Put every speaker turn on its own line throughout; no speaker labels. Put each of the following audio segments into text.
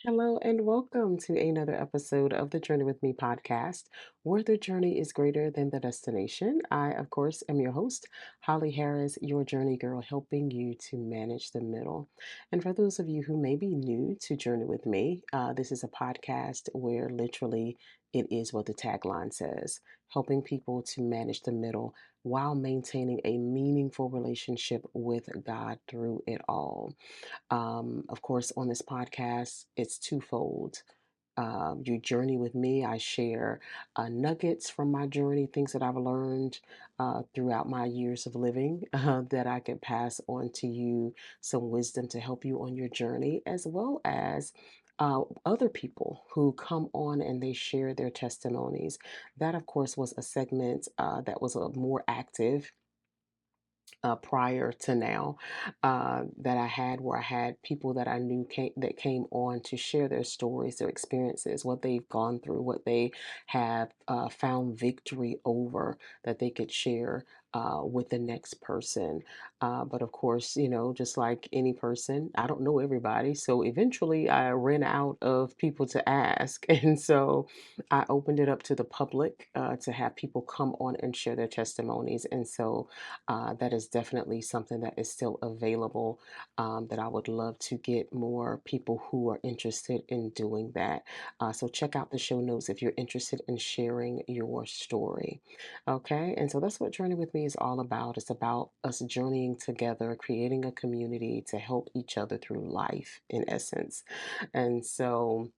Hello and welcome to another episode of the Journey with Me podcast, where the journey is greater than the destination. I, of course, am your host, Holly Harris, your journey girl, helping you to manage the middle. And for those of you who may be new to Journey with Me, this is a podcast where literally it is what the tagline says, helping people to manage the middle while maintaining a meaningful relationship with God through it all. Of course, on this podcast, it's twofold. You journey with me. I share nuggets from my journey, things that I've learned throughout my years of living that I can pass on to you, some wisdom to help you on your journey, as well as other people who come on and they share their testimonies. That, of course, was a segment that was more active prior to now that I had where I had people that I knew that came on to share their stories, their experiences, what they've gone through, what they have found victory over that they could share with the next person. But of course, just like any person, I don't know everybody. So eventually I ran out of people to ask. And so I opened it up to the public to have people come on and share their testimonies. And so that is definitely something that is still available that I would love to get more people who are interested in doing that. So check out the show notes if you're interested in sharing your story. Okay, and so that's what Journey with Me is all about. It's about us journeying together, creating a community to help each other through life, in essence. And so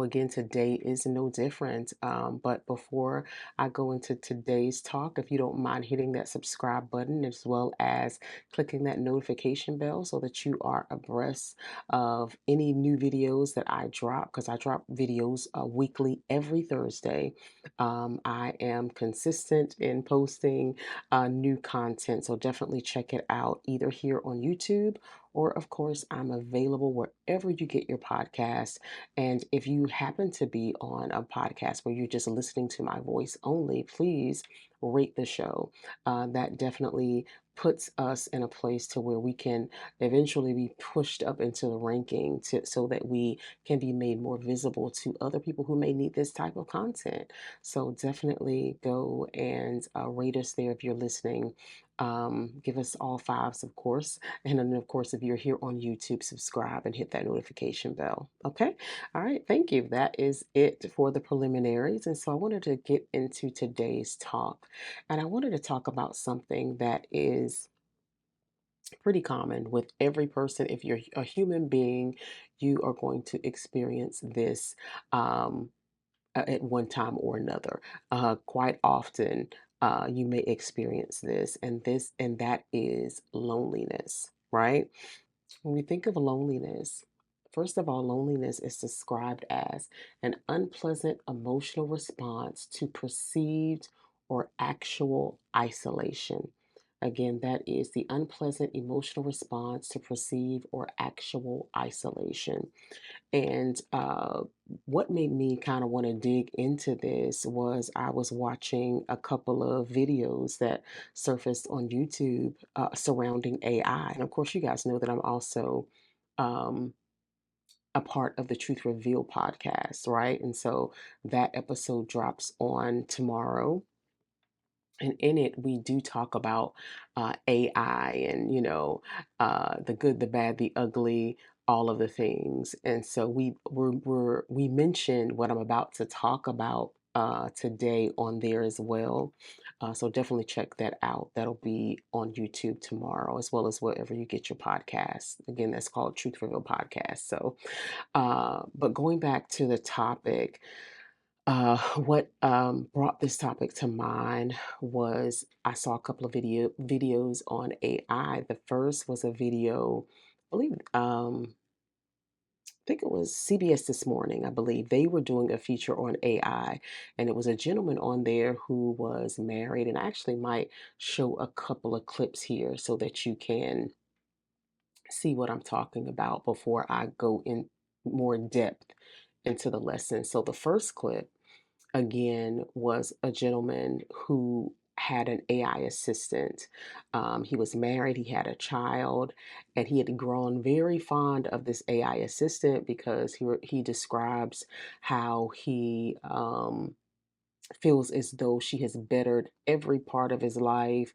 again, today is no different. But before I go into today's talk, if you don't mind hitting that subscribe button as well as clicking that notification bell so that you are abreast of any new videos that I drop, because I drop videos weekly every Thursday. I am consistent in posting new content, so definitely check it out either here on YouTube or, of course, I'm available wherever you get your podcast. And if you happen to be on a podcast where you're just listening to my voice only, please rate the show. That definitely puts us in a place to where we can eventually be pushed up into the ranking so that we can be made more visible to other people who may need this type of content. So definitely go and rate us there if you're listening. Give us all fives, of course. And then, of course, if you're here on YouTube, subscribe and hit that notification bell. Okay. All right, thank you. That is it for the preliminaries. And so I wanted to get into today's talk. And I wanted to talk about something that is pretty common with every person. If you're a human being, you are going to experience this at one time or another. Quite often, you may experience this, and that is loneliness, right? When we think of loneliness, first of all, loneliness is described as an unpleasant emotional response to perceived or actual isolation. Again, that is the unpleasant emotional response to perceived or actual isolation. And what made me kind of want to dig into this was I was watching a couple of videos that surfaced on YouTube surrounding AI. And of course, you guys know that I'm also um, a part of the Truth Reveal podcast, right? And so that episode drops on tomorrow. And in it, we do talk about AI and, the good, the bad, the ugly, all of the things. And so we mentioned what I'm about to talk about today on there as well. So definitely check that out. That'll be on YouTube tomorrow, as well as wherever you get your podcast. Again, that's called Truth Reveal Podcast. So, but going back to the topic, what brought this topic to mind was I saw a couple of videos on AI. The first was a video, I believe, I think it was CBS This Morning. I believe they were doing a feature on AI, and it was a gentleman on there who was married. And I actually might show a couple of clips here so that you can see what I'm talking about before I go in more depth into the lesson. So the first clip again was a gentleman who had an AI assistant. He was married, he had a child, and he had grown very fond of this AI assistant because he describes how he feels as though she has bettered every part of his life.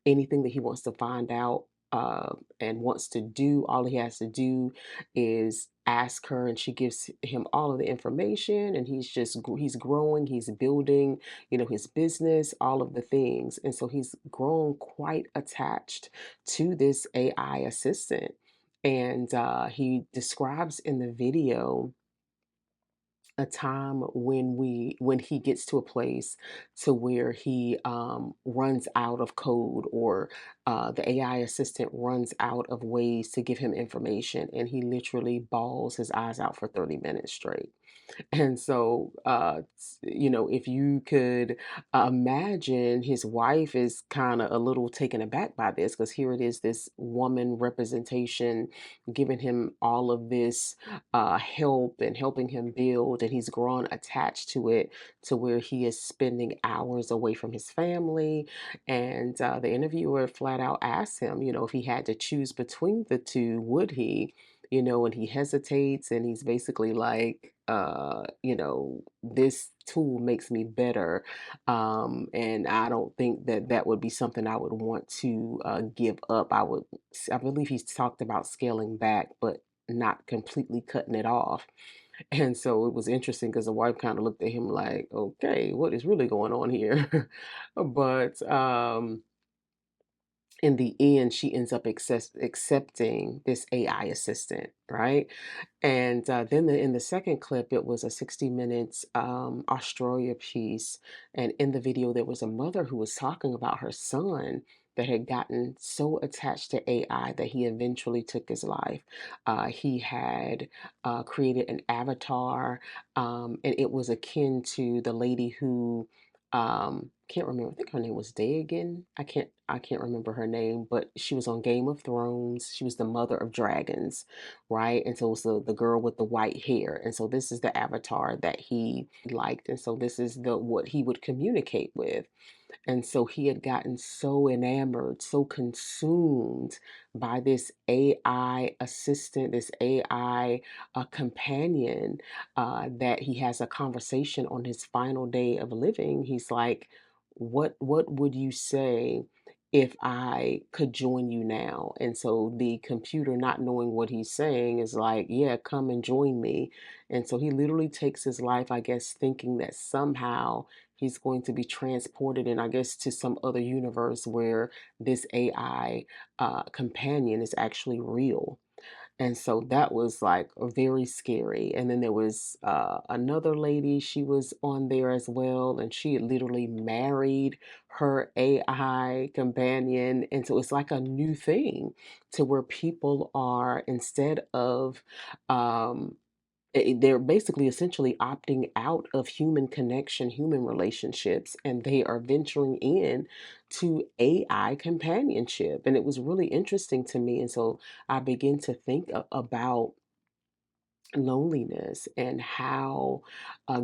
Anything that he wants to find out and wants to do, all he has to do is ask her, and she gives him all of the information. And he's growing, he's building, his business, all of the things, and so he's grown quite attached to this AI assistant. And he describes in the video a time when he gets to a place to where he runs out of code, or the AI assistant runs out of ways to give him information, and he literally bawls his eyes out for 30 minutes straight. And so, if you could imagine, his wife is kind of a little taken aback by this, because here it is, this woman representation giving him all of this help and helping him build, and he's grown attached to it to where he is spending hours away from his family. And the interviewer flat out asked him, if he had to choose between the two, would he? And he hesitates, and he's basically like, this tool makes me better. And I don't think that that would be something I would want to give up. I believe he's talked about scaling back, but not completely cutting it off. And so it was interesting because the wife kind of looked at him like, okay, what is really going on here? But in the end, she ends up accepting this AI assistant, right? And then in the second clip, it was a 60 minutes Australia piece. And in the video, there was a mother who was talking about her son that had gotten so attached to AI that he eventually took his life. He had created an avatar, and it was akin to the lady who can't remember. I think her name was Dagon. I can't remember her name, but she was on Game of Thrones. She was the mother of dragons, right? And so it's the girl with the white hair. And so this is the avatar that he liked. And so this is the what he would communicate with. And so he had gotten so enamored, so consumed by this AI assistant, this AI companion, that he has a conversation on his final day of living. He's like, "What would you say if I could join you now?" And so the computer, not knowing what he's saying, is like, "Yeah, come and join me." And so he literally takes his life, I guess, thinking that somehow he's going to be transported in, I guess, to some other universe where this AI companion is actually real. And so that was like very scary. And then there was another lady, she was on there as well, and she had literally married her AI companion. And so it's like a new thing to where people are, instead of um, they're basically essentially opting out of human connection, human relationships, and they are venturing in to AI companionship. And it was really interesting to me. And so I began to think about loneliness and how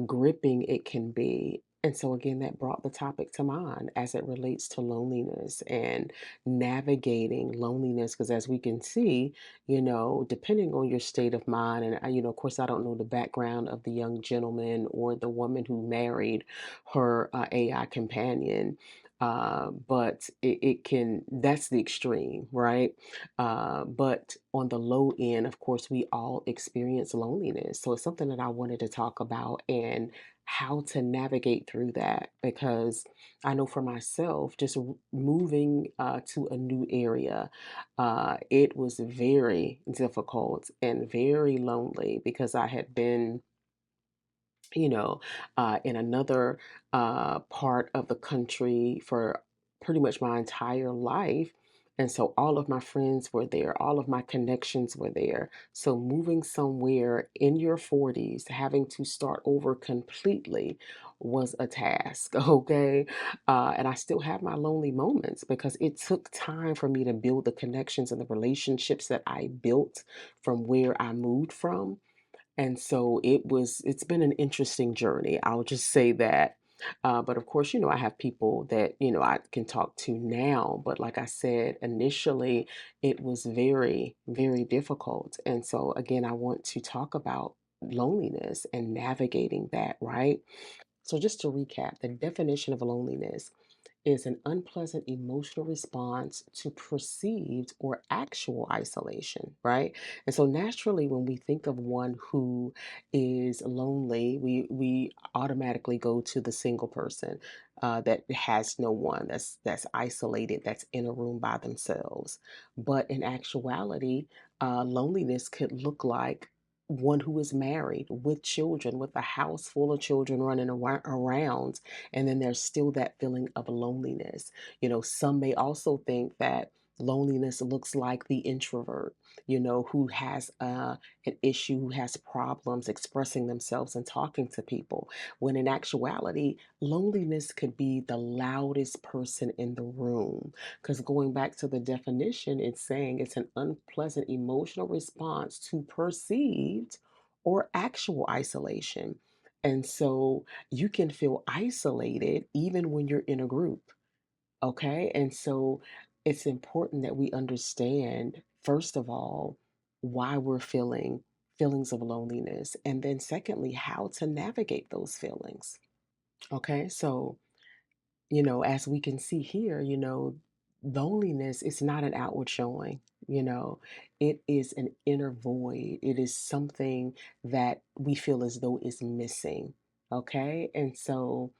gripping it can be. And so, again, that brought the topic to mind as it relates to loneliness and navigating loneliness. Because, as we can see, depending on your state of mind, and, of course, I don't know the background of the young gentleman or the woman who married her AI companion. But that's the extreme, right? But on the low end, of course, we all experience loneliness. So it's something that I wanted to talk about and how to navigate through that, because I know for myself, just moving to a new area, it was very difficult and very lonely because I had been in another part of the country for pretty much my entire life. And so all of my friends were there, all of my connections were there. So moving somewhere in your 40s, having to start over completely was a task, okay? And I still have my lonely moments because it took time for me to build the connections and the relationships that I built from where I moved from. And so it's been an interesting journey. I'll just say that. But of course, I have people that, I can talk to now. But like I said, initially, it was very, very difficult. And so, again, I want to talk about loneliness and navigating that, right? So, just to recap, the definition of loneliness is an unpleasant emotional response to perceived or actual isolation, right? And so naturally when we think of one who is lonely, we automatically go to the single person that has no one, that's isolated, that's in a room by themselves. But in actuality, loneliness could look like one who is married with children, with a house full of children running around, and then there's still that feeling of loneliness. Some may also think that loneliness looks like the introvert, who has an issue, who has problems expressing themselves and talking to people. When in actuality, loneliness could be the loudest person in the room. Because going back to the definition, it's saying it's an unpleasant emotional response to perceived or actual isolation. And so you can feel isolated even when you're in a group. Okay. And so it's important that we understand, first of all, why we're feeling feelings of loneliness. And then, secondly, how to navigate those feelings. Okay. So, as we can see here, loneliness is not an outward showing. You know, it is an inner void. It is something that we feel as though is missing. Okay. And so,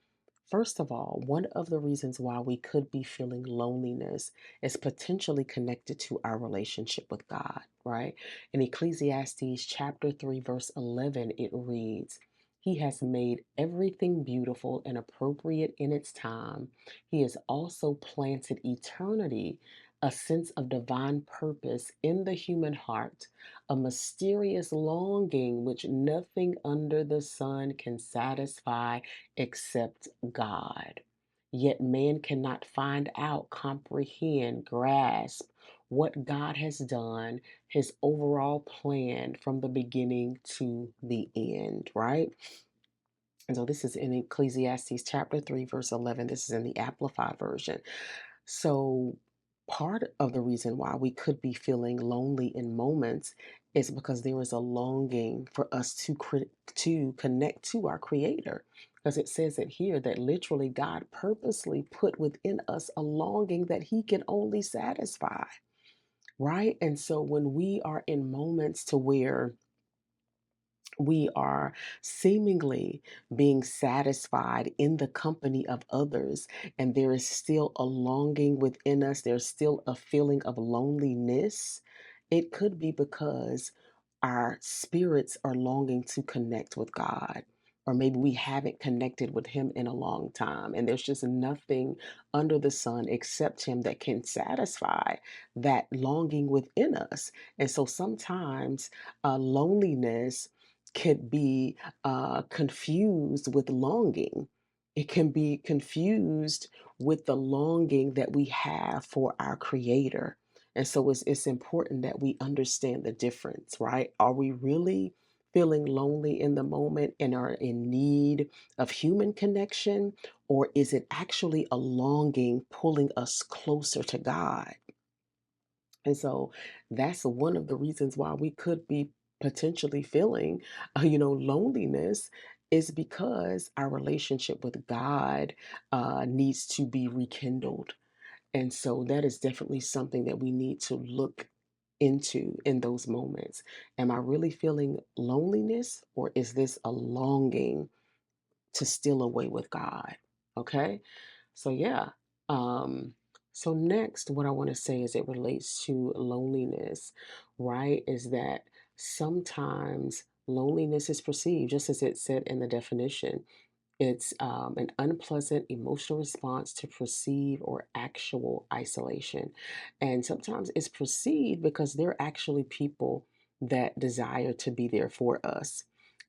first of all, one of the reasons why we could be feeling loneliness is potentially connected to our relationship with God, right? In Ecclesiastes chapter 3, verse 11, it reads, He has made everything beautiful and appropriate in its time. He has also planted eternity, a sense of divine purpose in the human heart, a mysterious longing which nothing under the sun can satisfy except God. Yet man cannot find out, comprehend, grasp what God has done, his overall plan from the beginning to the end, right? And so this is in Ecclesiastes chapter 3, verse 11. This is in the Amplified Version. So, part of the reason why we could be feeling lonely in moments is because there is a longing for us to connect to our Creator. Because it says it here that literally God purposely put within us a longing that He can only satisfy, right? And so when we are in moments to where we are seemingly being satisfied in the company of others, and there is still a longing within us, there's still a feeling of loneliness. It could be because our spirits are longing to connect with God. Or maybe we haven't connected with Him in a long time, and there's just nothing under the sun except Him that can satisfy that longing within us. And so sometimes loneliness could be confused with longing. It can be confused with the longing that we have for our Creator. And so it's important that we understand the difference, right? Are we really feeling lonely in the moment and are in need of human connection? Or is it actually a longing pulling us closer to God? And so that's one of the reasons why we could be potentially feeling, loneliness is because our relationship with God needs to be rekindled. And so that is definitely something that we need to look into in those moments. Am I really feeling loneliness or is this a longing to steal away with God? Okay. So yeah. Um, so next, what I want to say as it relates to loneliness, right, is that sometimes loneliness is perceived, just as it said in the definition. It's an unpleasant emotional response to perceive or actual isolation. And sometimes it's perceived because they're actually people that desire to be there for us.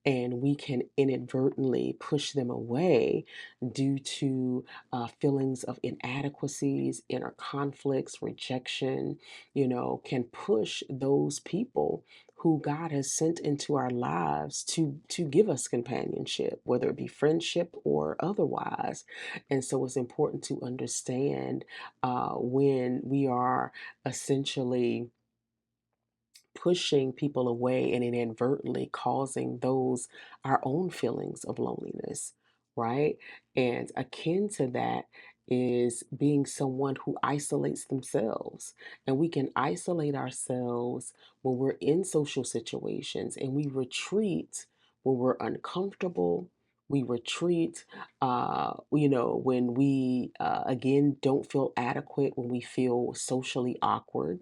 And we can inadvertently push them away due to feelings of inadequacies, inner conflicts, rejection, can push those people who God has sent into our lives to give us companionship, whether it be friendship or otherwise. And so it's important to understand when we are essentially pushing people away and inadvertently causing those our own feelings of loneliness, right? And akin to that is being someone who isolates themselves. And we can isolate ourselves when we're in social situations and we retreat when we're uncomfortable. We retreat, when we, again, don't feel adequate, when we feel socially awkward,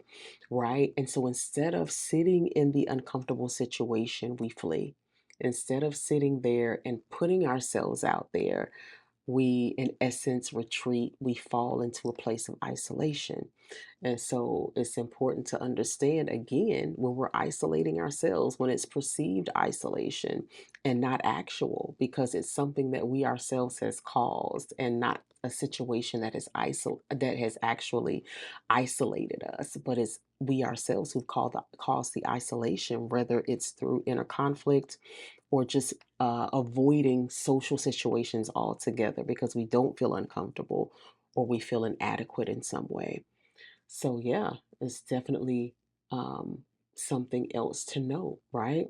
right? And so instead of sitting in the uncomfortable situation, we flee. Instead of sitting there and putting ourselves out there, we, in essence, retreat. We fall into a place of isolation. And so it's important to understand again when we're isolating ourselves, when it's perceived isolation and not actual, because it's something that we ourselves has caused and not a situation that has actually isolated us, but it's we ourselves who caused the isolation, whether it's through inner conflict or just avoiding social situations altogether because we don't feel uncomfortable or we feel inadequate in some way. So, yeah, it's definitely um, something else to note, right?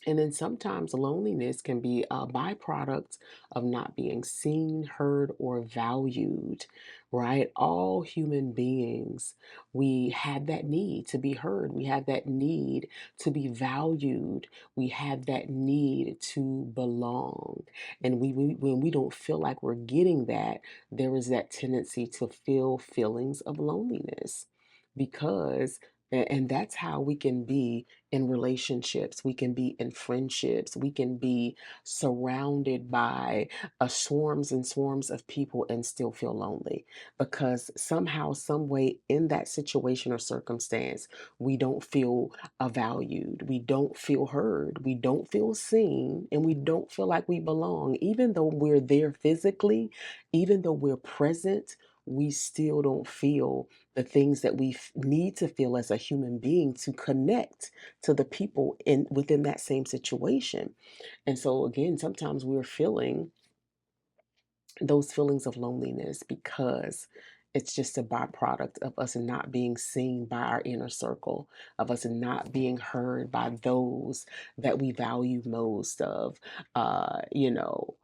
And then sometimes loneliness can be a byproduct of not being seen, heard, or valued, right? All human beings, we have that need to be heard. We have that need to be valued. We have that need to belong. And when we don't feel like we're getting that, there is that tendency to feel feelings of loneliness because, and that's how we can be in relationships, we can be in friendships, we can be surrounded by swarms and swarms of people and still feel lonely because somehow, some way in that situation or circumstance, we don't feel valued, we don't feel heard, we don't feel seen, and we don't feel like we belong. Even though we're there physically, even though we're present, we still don't feel the things that we need to feel as a human being to connect to the people in within that same situation. And so again, sometimes we're feeling those feelings of loneliness because it's just a byproduct of us not being seen by our inner circle, of us not being heard by those that we value most, of you know,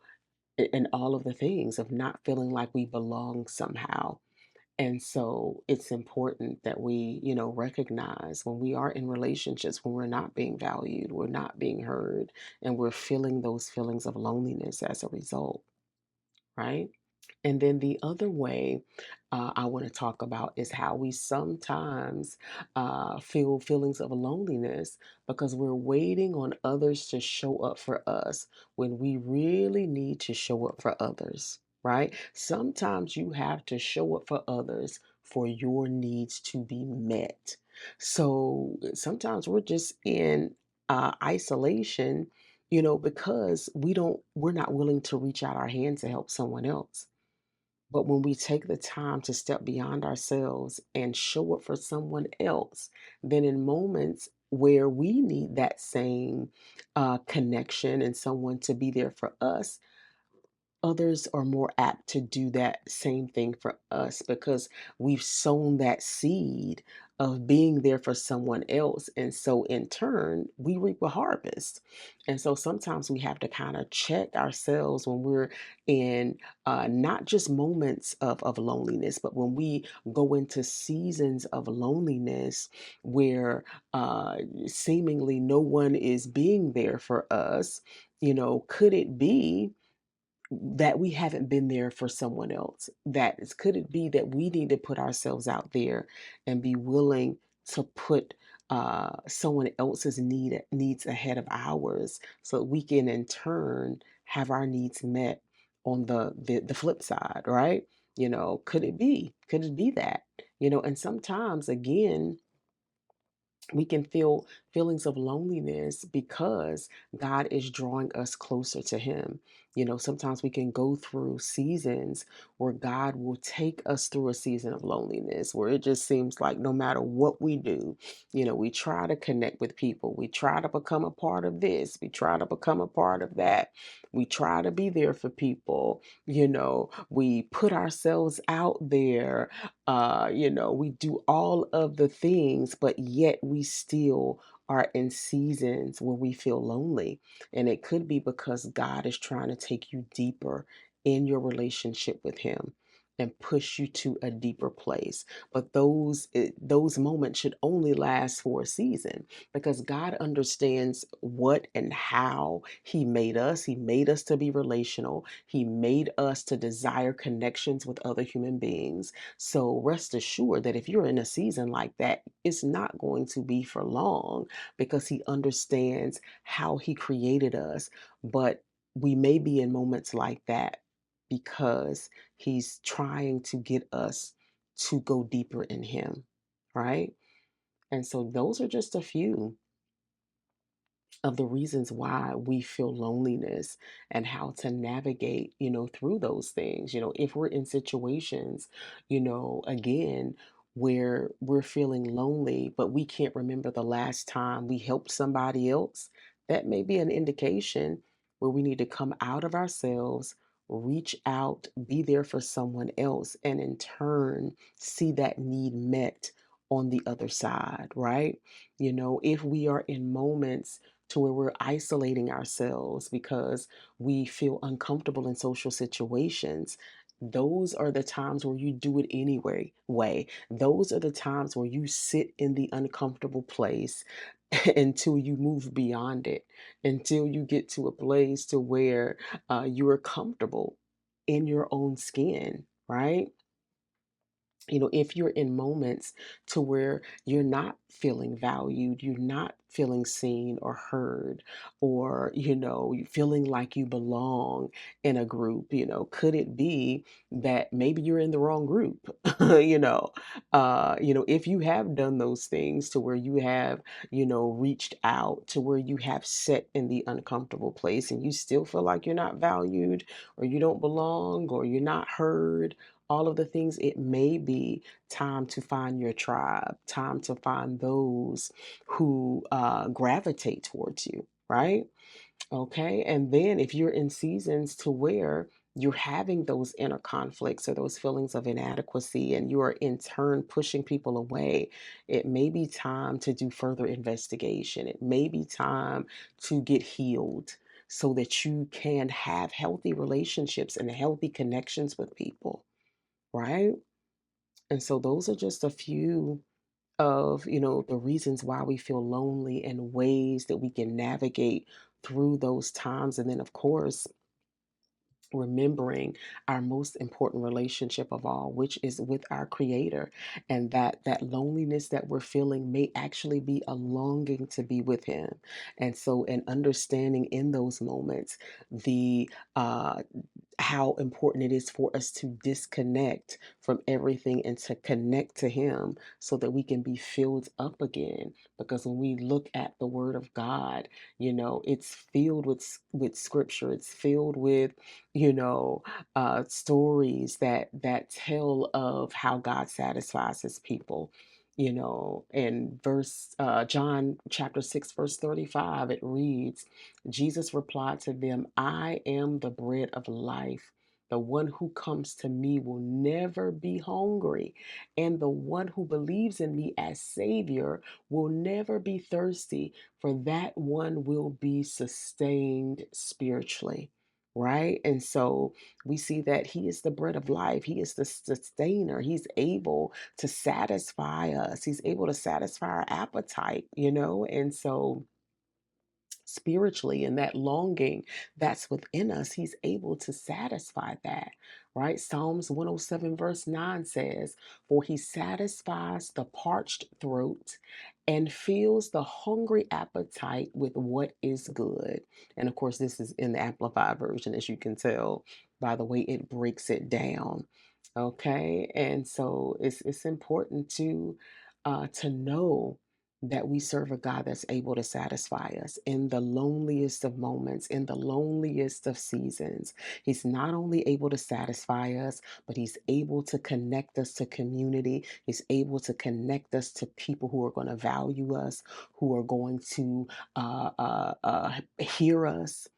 and all of the things of not feeling like we belong somehow. And so it's important that we, recognize when we are in relationships, when we're not being valued, we're not being heard, and we're feeling those feelings of loneliness as a result, right? And then the other way I want to talk about is how we sometimes feel feelings of loneliness because we're waiting on others to show up for us when we really need to show up for others, right? Sometimes you have to show up for others for your needs to be met. So sometimes we're just in isolation, because we're not willing to reach out our hand to help someone else. But when we take the time to step beyond ourselves and show up for someone else, then in moments where we need that same connection and someone to be there for us, others are more apt to do that same thing for us because we've sown that seed of being there for someone else. And so, in turn, we reap a harvest. And so, sometimes we have to kind of check ourselves when we're in not just moments of loneliness, but when we go into seasons of loneliness where seemingly no one is being there for us. Could it be that we haven't been there for someone else? Could it be that we need to put ourselves out there and be willing to put someone else's needs ahead of ours so that we can in turn have our needs met on the flip side, right? Could it be that? And sometimes again we can feel feelings of loneliness because God is drawing us closer to Him. Sometimes we can go through seasons where God will take us through a season of loneliness where it just seems like no matter what we do, we try to connect with people, we try to become a part of this, we try to become a part of that, we try to be there for people, we put ourselves out there, we do all of the things, but yet we still are in seasons where we feel lonely. And it could be because God is trying to take you deeper in your relationship with Him and push you to a deeper place. But those moments should only last for a season because God understands what and how He made us. He made us to be relational. He made us to desire connections with other human beings. So rest assured that if you're in a season like that, it's not going to be for long because He understands how He created us. But we may be in moments like that because He's trying to get us to go deeper in Him, right? And so those are just a few of the reasons why we feel loneliness and how to navigate, through those things. If we're in situations, again, where we're feeling lonely, but we can't remember the last time we helped somebody else, that may be an indication where we need to come out of ourselves, reach out, be there for someone else, and in turn, see that need met on the other side, right? If we are in moments to where we're isolating ourselves because we feel uncomfortable in social situations, those are the times where you do it anyway way. Those are the times where you sit in the uncomfortable place until you move beyond it, until you get to a place to where you are comfortable in your own skin, right? If you're in moments to where you're not feeling valued, you're not feeling seen or heard, or, you feeling like you belong in a group, could it be that maybe you're in the wrong group? If you have done those things to where you have, reached out to where you have set in the uncomfortable place and you still feel like you're not valued or you don't belong or you're not heard, all of the things, it may be time to find your tribe, time to find those who gravitate towards you, right? Okay. And then if you're in seasons to where you're having those inner conflicts or those feelings of inadequacy and you are in turn pushing people away, it may be time to do further investigation. It may be time to get healed so that you can have healthy relationships and healthy connections with people, right? And so those are just a few of, the reasons why we feel lonely and ways that we can navigate through those times. And then of course, remembering our most important relationship of all, which is with our creator, and that loneliness that we're feeling may actually be a longing to be with him. And so, and understanding in those moments the how important it is for us to disconnect from everything and to connect to him so that we can be filled up again, because when we look at the word of God, it's filled with scripture, it's filled with, stories that tell of how God satisfies his people. In verse John chapter 6 verse 35, it reads, Jesus replied to them, I am the bread of life. The one who comes to me will never be hungry, and the one who believes in me as Savior will never be thirsty, for that one will be sustained spiritually. Right? And so we see that he is the bread of life. He is the sustainer. He's able to satisfy us. He's able to satisfy our appetite. And so spiritually and that longing that's within us, he's able to satisfy that, right? Psalms 107 verse 9 says, for he satisfies the parched throat and fills the hungry appetite with what is good. And of course, this is in the amplified version, as you can tell by the way it breaks it down. Okay. And so it's important to know that we serve a God that's able to satisfy us in the loneliest of moments, in the loneliest of seasons. He's not only able to satisfy us, but He's able to connect us to community. He's able to connect us to people who are going to value us, who are going to hear us.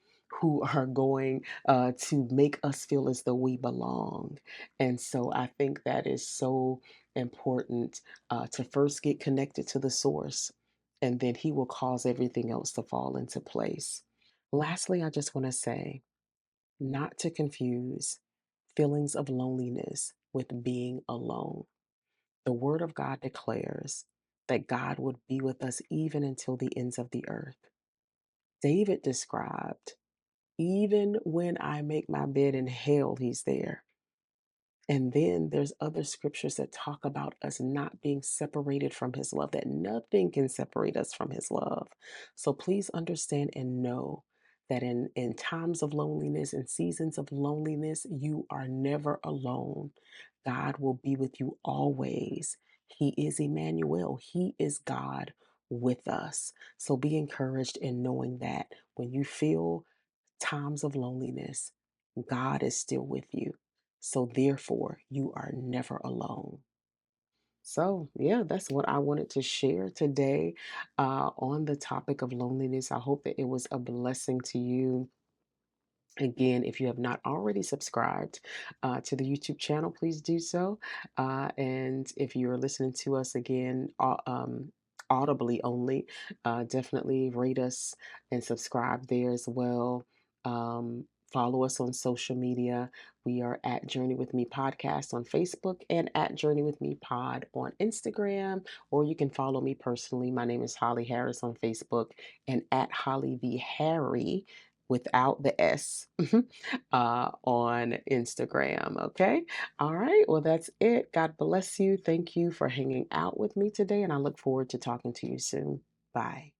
Who are going to make us feel as though we belong. And so I think that is so important to first get connected to the source, and then He will cause everything else to fall into place. Lastly, I just want to say not to confuse feelings of loneliness with being alone. The Word of God declares that God would be with us even until the ends of the earth. David described, even when I make my bed in hell, He's there. And then there's other scriptures that talk about us not being separated from his love, that nothing can separate us from his love. So please understand and know that in times of loneliness and seasons of loneliness, you are never alone. God will be with you always. He is Emmanuel. He is God with us. So be encouraged in knowing that when you feel times of loneliness, God is still with you. So therefore, you are never alone. So, yeah, that's what I wanted to share today on the topic of loneliness. I hope that it was a blessing to you. Again, if you have not already subscribed to the YouTube channel, please do so. And if you're listening to us again, audibly only, definitely rate us and subscribe there as well. Follow us on social media. We are at Journey with Me Podcast on Facebook and at Journey with Me Pod on Instagram. Or you can follow me personally. My name is Holly Harris on Facebook and at Holly V. Harry without the S on Instagram. Okay. All right. Well, that's it. God bless you. Thank you for hanging out with me today. And I look forward to talking to you soon. Bye.